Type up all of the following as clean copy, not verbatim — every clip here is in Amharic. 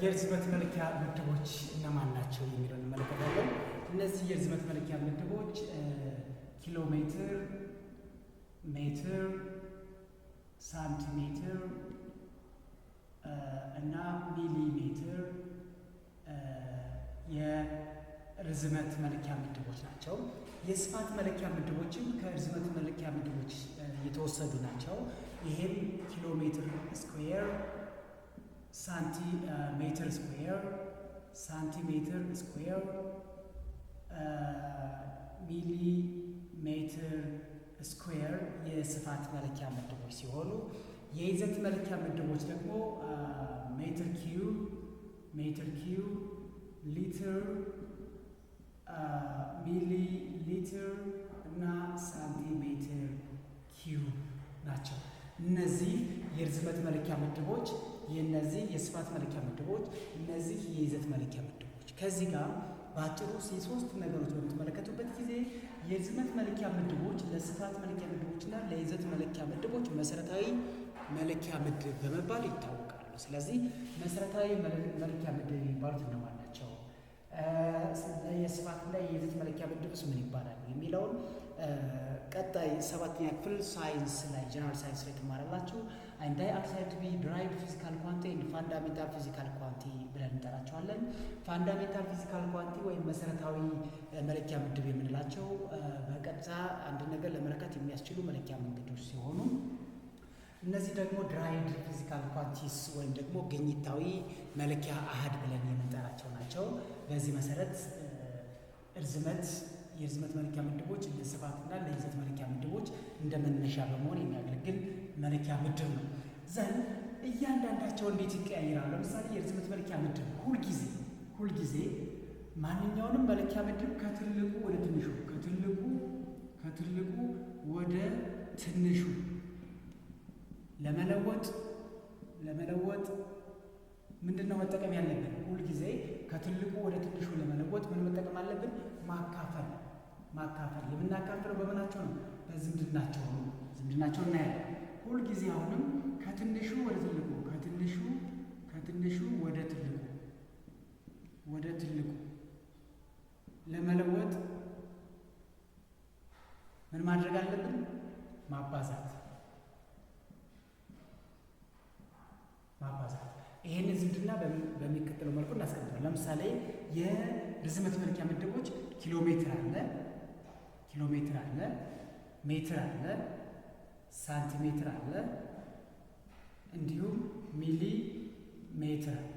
የርዝመት መለኪያ ምድቦች እነማን ናቸው የሚለውን እንመለከታለን። እነዚህ የርዝመት መለኪያ ምድቦች ኪሎ ሜትር፣ ሜትር፣ ሳንቲሜትር እና ሚሊሜትር የርዝመት መለኪያ ምድቦች ናቸው። የስፋት መለኪያ ምድቦችም ከርዝመት መለኪያ ምድቦች የተወሰዱ ናቸው። ይሄም ኪሎ ሜትር ስኩዌር፣ ሜትር ስኩዌር፣ ሳንቲሜትር ስኩዌር፣ ሚሊ ሜትር ስኩዌር የስፋት መለኪያ ምድቦች ሲሆኑ የይዘት መለኪያ ምድቦች ደግሞ ሜትር ኪዩብ፣ ሊትር፣ ሚሊ ሊትር እና ሳንቲሜትር ኪዩብ ናቸው። እነዚህ የርዝመት መለኪያ ምድቦች፣ የነዚህ የስፋት መለኪያ ምድቦች፣ እነዚህ የይዘት መለኪያ ምድቦች። ከዚህ ጋር በአጭሩ የሶስት ነገሮች በምትመለከቱበት ጊዜ የርዝመት መለኪያ ምድቦች ለስፋት መለኪያ ምድቦች እና ለይዘት መለኪያ ምድቦች መሰረታዊ መለኪያ ምድብ በመባል ይታወቃሉ። ስለዚህ መሰረታዊ መለኪያ ምድብ የሚባሉት እነማን ናቸው? የስፋትና የይዘት መለኪያ ምድብስ ምን ይባላል የሚለውን ቀጣይ 7ኛ ክፍል ሳይንስ ላይ ጀነራል ሳይንስ ላይ ትማራላችሁ። አንድ አክሳይድ ቱ ቢ ድራይቭድ ፊዚካል ኳንቲ ኤንድ ፋንዳሜንታል ፊዚካል ኳንቲ ብለን እንጠራቸዋለን። ፋንዳሜንታል ፊዚካል ኳንቲ ወይም መሰረታዊ መለኪያ ምድብ የምንላቸው በቀጥታ አንድ ነገር ለመለካት የሚያስችሉ መለኪያ መንገዶች ሲሆኑ እነዚህ ደግሞ ድራይቭድ ፊዚካል ኳንቲስ ወይም ደግሞ ግኝታዊ መለኪያ አሃድ ብለን የምንጠራቸው ናቸው። በዚህ መሰረት የርዝመት መለኪያ ምድቦች ለስፋትና ለይዘት መለኪያ ምድቦች እንደ መነሻ በመሆን የሚያገለግል መለኪያ ምድብ ነው። ዘንድ እያንዳንዳቸው እንዴት ይቀያየራሉ? ለምሳሌ የርዝመት መለኪያ ምድብ ሁልጊዜ ማንኛውንም መለኪያ ምድብ ከትልቁ ወደ ትንሹ ወደ ትንሹ ለመለወጥ ምንድነው መጠቀም ያለብን? ሁልጊዜ ከትልቁ ወደ ትንሹ ለመለወጥ ምን መጠቀም አለብን? ማካፈል። የምናካፍለው በምናቸው ነው? በዝምድናቸው ነው። ዝምድናቸው እናያለን። ሁልጊዜ አሁንም ከትንሹ ወደ ትልቁ ወደ ትልቁ ለመለወጥ ምን ማድረግ አለብን? ማባዛት። ይሄንን ዝምድና በሚከተለው መልኩ እናስቀምጣለን። ለምሳሌ የርዝመት መለኪያ ምድቦች ኪሎ ሜትር አለ፣ ሜትር አለ፣ ሳንቲሜትር አለ፣ እንዲሁም ሚሊ ሜትር አለ።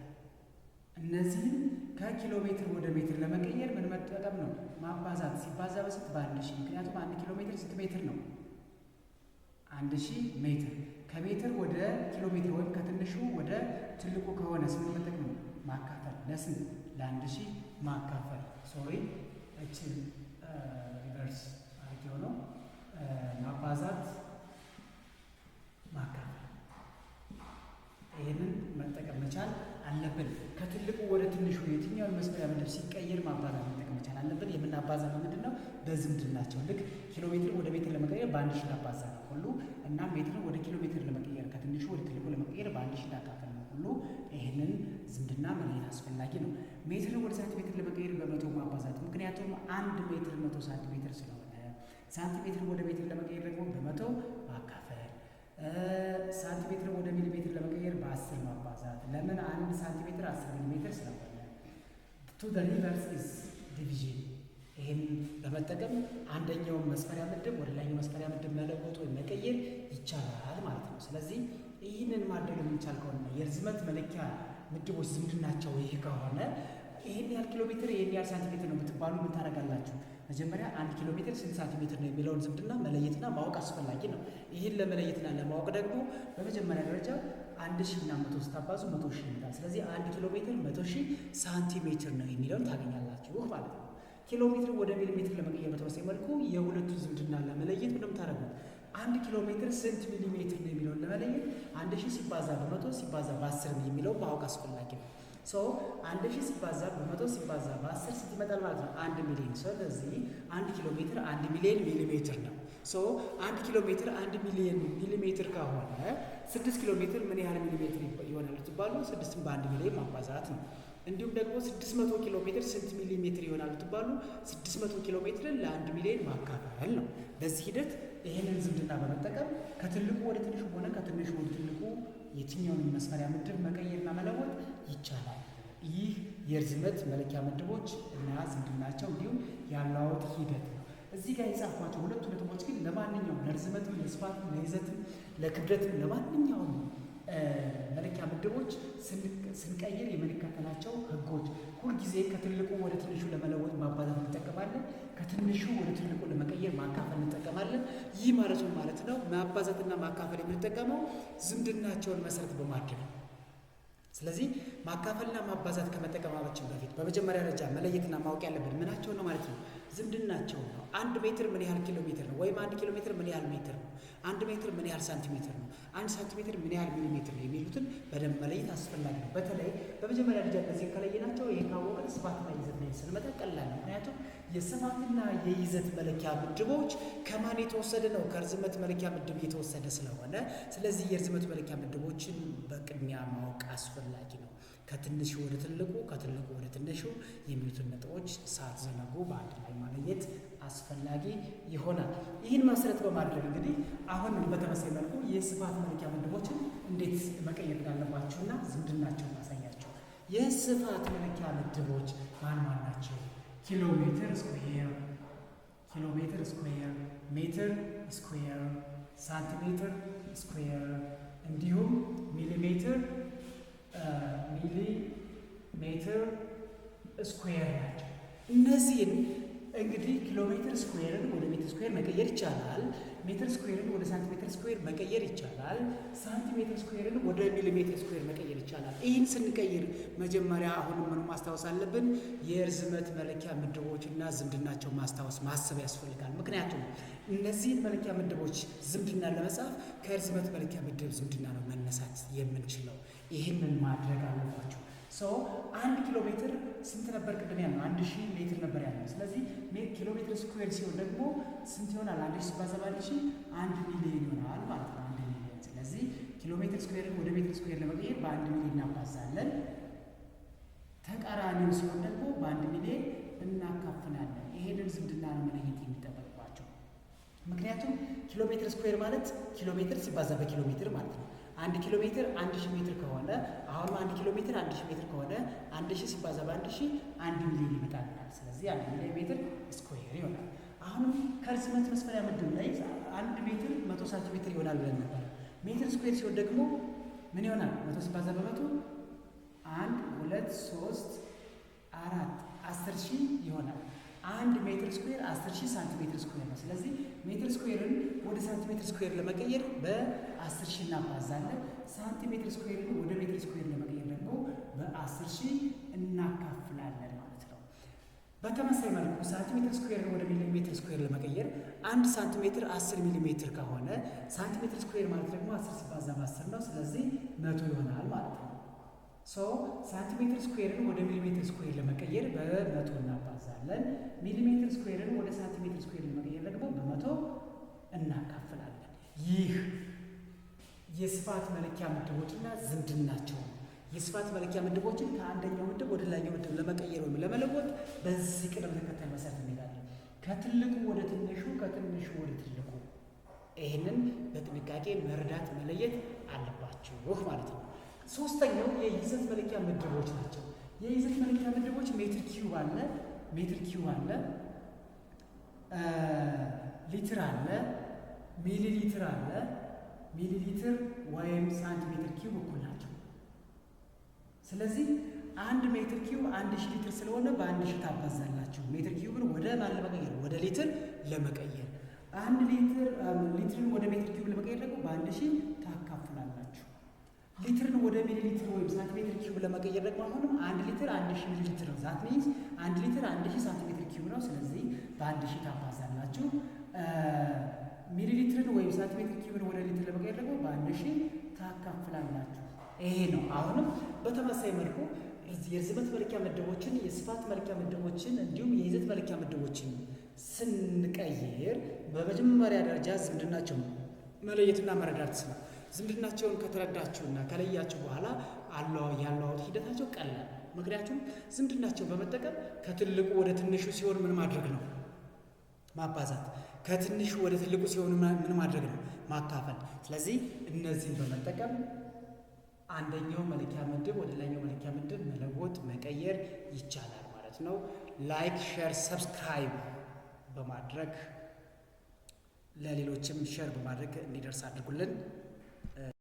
እነዚህም ከኪሎ ሜትር ወደ ሜትር ለመቀየር ምን መጠቀም ነው? ማባዛት። ሲባዛ በስንት? በ1000። ምክንያቱም 1 ኪሎ ሜትር ስንት ሜትር ነው? 1000 ሜትር። ከሜትር ወደ ኪሎ ሜትር ወይም ከትንሹ ወደ ትልቁ ከሆነ ስንት መጠቀም ነው? ማካፈል። ለስንት? ለ1000 ማካፈል። እችን ሪቨርስ አድርጌ ነው። ማባዛት፣ ማካፈል። ይህንን መጠቀም መቻል አለብን። ከትልቁ ወደ ትንሹ የትኛውን መስመሪያ ምድብ ሲቀየር ማባዛት መጠቀም መቻል አለብን። የምናባዛ ምንድን ነው? በዝምድናቸው። ልክ ኪሎ ሜትር ወደ ሜትር ለመቀየር በ1000 እናባዛ ነው ሁሉ እና ሜትርን ወደ ኪሎ ሜትር ለመቀየር ከትንሹ ወደ ትልቁ ለመቀየር በ1000 እናካፈል ነው ሁሉ ይህንን ዝምድና መለየት አስፈላጊ ነው። ሜትርን ወደ ሳንቲሜትር ለመቀየር በ100 ማባዛት፣ ምክንያቱም 1 ሜትር 100 ሳንቲሜትር ስለሆነ፣ ሳንቲሜትርን ወደ ሜትር ለመቀየር ደግሞ በ100 ማካፈል፣ ሳንቲሜትርን ወደ ሚሊሜትር ለመቀየር በ10 ማባዛት። ለምን? 1 ሳንቲሜትር 10 ሚሊሜትር ስለሆነ። ቱ ዘ ሪቨርስ ኢዝ ዲቪዥን። ይህን በመጠቀም አንደኛውን መስፈሪያ ምድብ ወደ ላይኛው መስፈሪያ ምድብ መለወጥ ወይም መቀየር ይቻላል ማለት ነው። ስለዚህ ይህንን ማድረግ የምንቻል ከሆነ የርዝመት መለኪያ ምድቦች ዝምድናቸው ይህ ከሆነ ይህን ያህል ኪሎ ሜትር ይህን ያህል ሳንቲሜትር ነው ብትባሉ ምን ታደርጋላችሁ? መጀመሪያ 1 ኪሎ ሜትር ስንት ሳንቲሜትር ነው የሚለውን ዝምድና መለየትና ማወቅ አስፈላጊ ነው። ይህን ለመለየትና ለማወቅ ደግሞ በመጀመሪያ ደረጃ 1000 እና 100 ስታባዙ 100,000 ይመጣል። ስለዚህ 1 ኪሎ ሜትር 100,000 ሳንቲሜትር ነው የሚለውን ታገኛላችሁ ማለት ነው። ኪሎ ሜትር ወደ ሚሊ ሜትር ለመቀየር በተመሳሳይ መልኩ የሁለቱ ዝምድና ለመለየት ምንም ታደርጉት 1 ኪሎ ሜትር ስንት ሚሊ ሜትር ነው የሚለውን ለመለየት 1000 ሲባዛ በ100 ሲባዛ በ10 የሚለው ማወቅ አስፈላጊ ነው። 1000 ሲባዛ በ100 ሲባዛ በ10 ስንት ይመጣል ማለት ነው? 1 ሚሊዮን። ስለዚህ 1 ኪሎ ሜትር 1 ሚሊዮን ሚሊ ሜትር ነው። 1 ኪሎ ሜትር 1 ሚሊዮን ሚሊ ሜትር ከሆነ 6 ኪሎ ሜትር ምን ያህል ሚሊ ሜትር ይሆናል? ብትባሉ 6ን በ1 ሚሊዮን ማባዛት ነው። እንዲሁም ደግሞ 600 ኪሎ ሜትር ስንት ሚሊ ሜትር ይሆናል ብትባሉ 600 ኪሎ ሜትርን ለ1 ሚሊዮን ማካፈል ነው። በዚህ ሂደት ይህንን ዝምድና በመጠቀም ከትልቁ ወደ ትንሹ ሆነ ከትንሹ ወደ ትልቁ የትኛውንም መስመሪያ ምድብ መቀየርና መለወጥ ይቻላል። ይህ የርዝመት መለኪያ ምድቦች እና ዝምድናቸው እንዲሁም ያለዋወጥ ሂደት ነው። እዚህ ጋር የጻፏቸው ሁለቱ ነጥቦች ግን ለማንኛውም ለርዝመትም፣ ለስፋትም፣ ለይዘትም፣ ለክብደትም ለማንኛውም መለኪያ ምድቦች ስንቀይር የምንከተላቸው ህጎች ሁልጊዜ ከትልቁ ወደ ትንሹ ለመለወጥ ማባዛት እንጠቀማለን። ከትንሹ ወደ ትልቁ ለመቀየር ማካፈል እንጠቀማለን። ይህ ማለት ነው ማባዛትና ማካፈል የምንጠቀመው ዝምድናቸውን መሰረት በማድረግ ነው። ስለዚህ ማካፈልና ማባዛት ከመጠቀማችን በፊት በመጀመሪያ ደረጃ መለየትና ማወቅ ያለብን ምናቸው ነው ማለት ነው? ዝምድናቸው ነው። 1 ሜትር ምን ያህል ኪሎ ሜትር ነው? ወይም 1 ኪሎ ሜትር ምን ያህል ሜትር ነው? 1 ሜትር ምን ያህል ሳንቲሜትር ነው? 1 ሳንቲሜትር ምን ያህል ሚሊ ሜትር ነው? የሚሉትን በደንብ መለየት አስፈላጊ ነው። በተለይ በመጀመሪያ ደረጃ እነዚህ ከለየናቸው ይሄ ካወቅን ስፋትና ይዘት ላይ ስንመጣ ቀላል ነው። ምክንያቱም የስፋትና የይዘት መለኪያ ምድቦች ከማን የተወሰደ ነው? ከርዝመት መለኪያ ምድብ የተወሰደ ስለሆነ ስለዚህ የርዝመት መለኪያ ምድቦችን በቅድሚያ ማወቅ አስፈላጊ ነው። ከትንሹ ወደ ትልቁ ከትልቁ ወደ ትንሹ የሚሉትን ነጥቦች ሳትዘነጉ በአንድ ላይ ማለየት አስፈላጊ ይሆናል። ይህን መሰረት በማድረግ እንግዲህ አሁን በተመሳሳይ መልኩ የስፋት መለኪያ ምድቦችን እንዴት መቀየር እንዳለባቸውና ዝምድናቸውን ማሳያቸው። የስፋት መለኪያ ምድቦች ማን ናቸው? ኪሎ ሜትር ስኩዌር፣ ኪሎ ሜትር ስኩዌር፣ ሜትር ስኩዌር፣ ሳንቲሜትር ስኩዌር እንዲሁም ሚሊሜትር ሜትር ስኩዌር ናቸው። እነዚህን እንግዲህ ኪሎ ሜትር ስኩዌርን ወደ ሜትር ስኩዌር መቀየር ይቻላል። ሜትር ስኩዌርን ወደ ሳንቲሜትር ስኩዌር መቀየር ይቻላል። ሳንቲሜትር ስኩዌርን ወደ ሚሊሜትር ስኩዌር መቀየር ይቻላል። ይህን ስንቀይር መጀመሪያ አሁንም ምንም ማስታወስ አለብን፣ የርዝመት መለኪያ ምድቦችና ዝምድናቸው ማሰብ ያስፈልጋል። ምክንያቱም እነዚህን መለኪያ ምድቦች ዝምድና ለመጻፍ ከርዝመት መለኪያ ምድብ ዝምድና ነው መነሳት የምንችለው። ይህንን ማድረግ አለባቸው። 1 ኪሎ ሜትር ስንት ነበር? ቅድም ያልነው 1000 ሜትር ነበር ያለው። ስለዚህ ኪሎ ሜትር ስኩዌር ሲሆን ደግሞ ስንት ይሆናል? 1000 ሲባዛ በ1000 1 ሚሊዮን ይሆናል ማለት ነው። 1 ሚሊዮን። ስለዚህ ኪሎ ሜትር ስኩዌርን ወደ ሜትር ስኩዌር ለመቀየር በ1 ሚሊዮን እናባዛለን። ተቃራኒው ሲሆን ደግሞ በ1 ሚሊዮን እናካፍላለን። ይሄንን ዝምድና ነው መለየት የሚጠበቅባቸው። ምክንያቱም ኪሎ ሜትር ስኩዌር ማለት ኪሎ ሜትር ሲባዛ በኪሎ ሜትር ማለት ነው። 1 ኪሎ ሜትር 1000 ሜትር ከሆነ አሁንም 1 ኪሎ ሜትር 1000 ሜትር ከሆነ 1000 ሲባዛ በ1000 1 ሚሊዮን ይመጣልናል። ስለዚህ 1 ሚሊዮን ሜትር ስኩዌር ይሆናል። አሁንም ከርዝመት መስፈሪያ ምድብ ላይ 1 ሜትር 100 ሳንቲሜትር ይሆናል ብለን ነበር። ሜትር ስኩዌር ሲሆን ደግሞ ምን ይሆናል? 100 ሲባዛ በ100 1 2 3 4 10,000 ይሆናል። 1 ሜትር ስኩዌር 10,000 ሳንቲሜትር ስኩዌር ነው። ስለዚህ ሜትር ስኩዌርን ወደ ሳንቲሜትር ስኩዌር ለመቀየር በ10,000 እናባዛለን። ሳንቲሜትር ስኩዌርን ወደ ሜትር ስኩዌር ለመቀየር ደግሞ በ10,000 እናካፍላለን ማለት ነው። በተመሳሳይ መልኩ ሳንቲሜትር ስኩዌርን ወደ ሚሊሜትር ስኩዌር ለመቀየር 1 ሳንቲሜትር 10 ሚሊሜትር ከሆነ ሳንቲሜትር ስኩዌር ማለት ደግሞ 10 ሲባዛ በ10 ነው። ስለዚህ 100 ይሆናል ማለት ነው። ሳንቲሜትር ስኩዌርን ወደ ሚሊሜትር ስኩዌር ለመቀየር በ100 እናባዛለን። ሚሊሜትር ስኩዌርን ወደ ሳንቲሜትር ስኩዌር ለመቀየር ደግሞ በ100 እናካፍላለን። ይህ የስፋት መለኪያ ምድቦችና ዝምድናቸው ነው። የስፋት መለኪያ ምድቦችን ከአንደኛው ምድብ ወደ ሌላኛው ምድብ ለመቀየር ወይም ለመለወጥ በዚህ ቅደም ተከተል መሰረት እንሄዳለን። ከትልቁ ወደ ትንሹ፣ ከትንሹ ወደ ትልቁ። ይህንን በጥንቃቄ መረዳት መለየት አለባችሁ ማለት ነው። ሶስተኛው የይዘት መለኪያ ምድቦች ናቸው። የይዘት መለኪያ ምድቦች ሜትር ኪዩብ አለ፣ ሜትር ኪዩብ አለ፣ ሊትር አለ፣ ሚሊ ሊትር አለ። ሚሊ ሊትር ወይም ሳንቲሜትር ኪዩብ እኩል ናቸው። ስለዚህ 1 ሜትር ኪዩብ 1000 ሊትር ስለሆነ በ1000 ታባዛላችሁ። ሜትር ኪዩብን ወደ ማን ለመቀየር? ወደ ሊትር ለመቀየር። 1 ሊትርን ወደ ሜትር ኪዩብ ለመቀየር ደግሞ በ1000 ታካፍላላችሁ። ሊትርን ወደ ሚሊ ሊትር ወይም ሳንቲሜትር ኪዩብ ለመቀየር ደግሞ አሁንም 1 ሊትር 1000 ሚሊ ሊትር ነው። ዛት ሚንስ 1 ሊትር 1000 ሳንቲሜትር ኪዩብ ነው። ስለዚህ በ1000 ታባዛላችሁ። ሚሊ ሊትርን ወይም ሳንቲሜትር ኪዩብን ወደ ሊትር ለመቀየር ደግሞ በ1000 ታካፍላላችሁ። ይሄ ነው። አሁንም በተመሳሳይ መልኩ የርዝመት መለኪያ ምድቦችን፣ የስፋት መለኪያ ምድቦችን እንዲሁም የይዘት መለኪያ ምድቦችን ስንቀይር በመጀመሪያ ደረጃ ዝምድናቸው መለየትና መረዳት ነው። ዝምድናቸውን ከተረዳችሁና ከለያችሁ በኋላ ያለዋወጥ ሂደታቸው ቀላል። ምክንያቱም ዝምድናቸውን በመጠቀም ከትልቁ ወደ ትንሹ ሲሆን ምን ማድረግ ነው? ማባዛት። ከትንሹ ወደ ትልቁ ሲሆን ምን ማድረግ ነው? ማካፈል። ስለዚህ እነዚህን በመጠቀም አንደኛው መለኪያ ምድብ ወደ ሌላኛው መለኪያ ምድብ መለወጥ መቀየር ይቻላል ማለት ነው። ላይክ፣ ሼር፣ ሰብስክራይብ በማድረግ ለሌሎችም ሼር በማድረግ እንዲደርስ አድርጉልን።